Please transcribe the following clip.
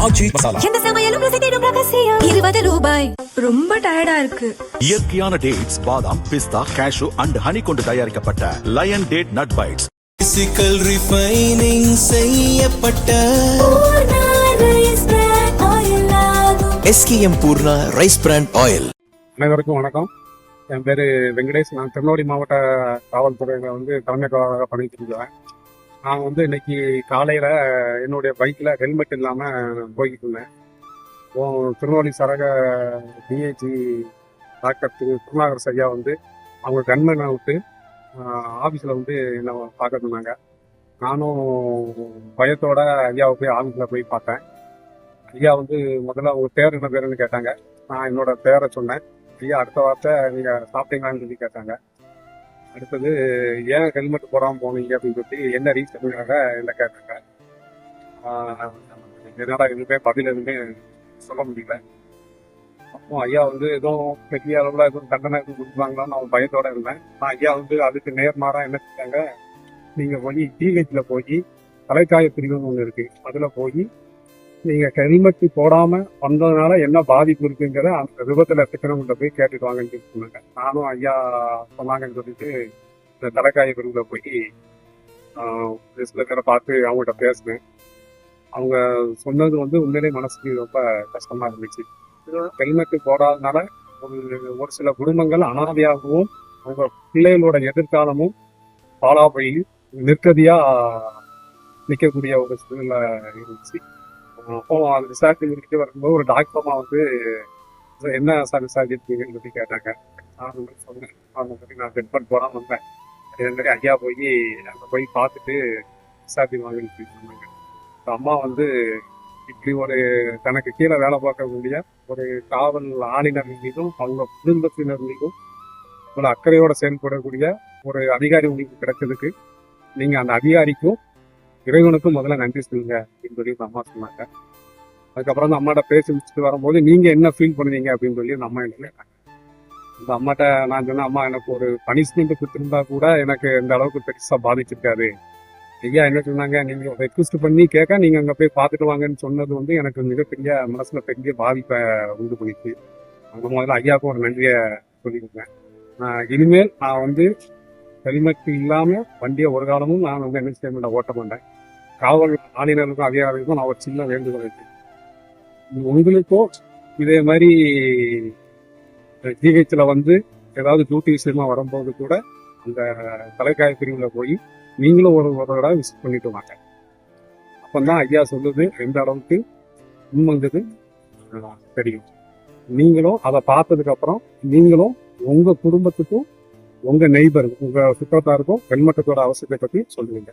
ஆச்சி மசாலா. எந்த சமையலும் ருசி தேடும் ரகசியம். 20 ரூபாய். ரொம்ப டயர்டா இருக்கு. இயற்கையான டேட்ஸ், பாதாம், பிஸ்தா, கேஷு அண்ட் ஹனி கொண்டு தயாரிக்கப்பட்ட lion date nut bites. Physical refining செய்யப்பட்ட SKM Poorna rice brand oil. அனைவருக்கும் வணக்கம். என் பேர் வெங்கடேஷ். நான் திருநெல்வேலி மாவட்ட காவல்துறையில் தலைமை காவலராக பண்ணிட்டு இருக்கேன். நான் இன்னைக்கு காலையில் என்னுடைய பைக்கில் ஹெல்மெட் இல்லாமல் போய்கிட்டு இருந்தேன். திருநெல்வேலி சரக டிஐஜி டாக்டர் திருநாகர் ஐயா அவங்க கன்மேனை விட்டு ஆஃபீஸில் என்னை பார்க்க சொன்னாங்க. நானும் பயத்தோட ஐயாவை போய் ஆஃபீஸில் போய் பார்த்தேன். ஐயா முதல்ல அவங்க பேர் என்ன பேருன்னு கேட்டாங்க. நான் என்னோட பேரை சொன்னேன். ஐயா அடுத்த வார்த்தை நீங்கள் சாப்பிட்டீங்களான்னு சொல்லி கேட்டாங்க. அடுத்தது ஏன் ஹெல்மெட் போடாமல் போனீங்க அப்படின்னு சொல்லி என்ன ரீசனுக்காக என்ன கேட்டாங்க. என்னடா எதுவுமே பதில் எதுவுமே சொல்ல முடியல. அப்போ ஐயா எதுவும் பெரிய அளவில் எதுவும் தண்டனை எதுவும் கொடுப்பாங்களான்னு நான் பயத்தோட இருந்தேன். நான் ஐயா அதுக்கு நேர்மாறாக என்ன செஞ்சாங்க, நீங்கள் போய் டிஹெச்சில் போய் தலைக்காய பிரிவுன்னு ஒன்று இருக்குது, அதில் போய் நீங்கள் ஹெல்மெட் போடாமல் வந்ததுனால என்ன பாதிப்பு இருக்குங்கிற அந்த விபத்தில் சிக்கனவங்கள்ட்ட போய் கேட்டுட்டு வாங்கன்னு சொல்லி சொன்னாங்க. நானும் ஐயா சொன்னாங்கன்னு சொல்லிட்டு இந்த தலைக்காய பிரிவில் போய் சில பேரை பார்த்து அவங்கள்ட்ட பேசினேன். அவங்க சொன்னது உண்மையிலே மனசுக்கு ரொம்ப கஷ்டமா இருந்துச்சு. ஹெல்மெட் போடாதனால ஒரு சில குடும்பங்கள் அனாதையாகவும் அவங்க பிள்ளைகளோட எதிர்காலமும் பாலா போய் நிற்கதியா நிற்கக்கூடிய ஒரு சூழ்நிலை இருந்துச்சு. அப்போ அது விசாரிச்சுக்கிட்டு வரும்போது ஒரு டாக்டர்மா என்ன சார் விசாரிச்சிருக்கீங்கன்னு சொல்லி கேட்டாங்க. நான் சொன்னேன், அவங்க நான் ஹெல்மெட் போடாமல் வந்தேன், இதே மாதிரி ஐயா போய் அங்கே போய் பார்த்துட்டு விசாரிச்சுவாங்கன்னு சொல்லி சொன்னாங்க. அம்மா இப்படி ஒரு தனக்கு கீழே வேலை பார்க்கக்கூடிய ஒரு காவல் ஆணையர் மீதும் அவங்க குடும்பத்தினர் மீதும் ஒரு அக்கறையோட செயல்படக்கூடிய ஒரு அதிகாரி உங்களுக்கு கிடைச்சதுக்கு நீங்க அந்த அதிகாரிக்கும் இறைவனுக்கும் முதல்ல நன்றி சொல்லுங்க அப்படின்னு சொல்லி அம்மா சொன்னாங்க. அதுக்கப்புறம் அம்மாட்ட பேசி முடிச்சுட்டு வரும்போது நீங்க என்ன ஃபீல் பண்ணுவீங்க அப்படின்னு சொல்லி அந்த அம்மா எனக்கு கேட்டாங்க. அந்த அம்மாட்ட நான் சொன்னேன், அம்மா எனக்கு ஒரு பனிஷ்மெண்ட் கொடுத்துருந்தா கூட எனக்கு இந்த அளவுக்கு பெருசா பாதிச்சிருக்காது. ஐயா என்ன சொன்னாங்க, நீங்க ரெக்வஸ்ட் பண்ணி கேட்க நீங்க அங்க போய் பார்த்துட்டு வாங்கன்னு சொன்னது எனக்கு மிகப்பெரிய மனசுல பெரிய பாதிப்பை உண்டு பண்ணிச்சு. அந்த முதல்ல ஐயாவுக்கும் ஒரு நன்றியை சொல்லியிருக்கேன். இனிமேல் நான் ஹெல்மெட் இல்லாம வண்டியை ஒரு காலமும் நான் என்ன செய்ய மாட்டேன், ஓட்ட மாட்டேன். காவல் ஆணையர்களுக்கும் அதிகாரிகளுக்கும் நான் ஒரு சின்ன வேண்டுகோள் இருக்கு. உங்களுக்கும் இதே மாதிரி ஜிஹெச்ல ஏதாவது டியூட்டி விஷயமா வரும்போது கூட அந்த தலைக்காய பிரிவில் போய் நீங்களும் ஒரு தடவை விசிட் பண்ணிட்டு வாங்க. அப்பந்தான் ஐயா சொல்லுது எந்த அளவுக்கு உண்மைங்கிறது தெரியும். நீங்களும் அதை பார்த்ததுக்கு அப்புறம் நீங்களும் உங்க குடும்பத்துக்கும் உங்க நெய்பர் உங்க சுற்றத்தாருக்கும் ஹெல்மெட்டோட அவசியத்தை பத்தி சொல்லுவீங்க.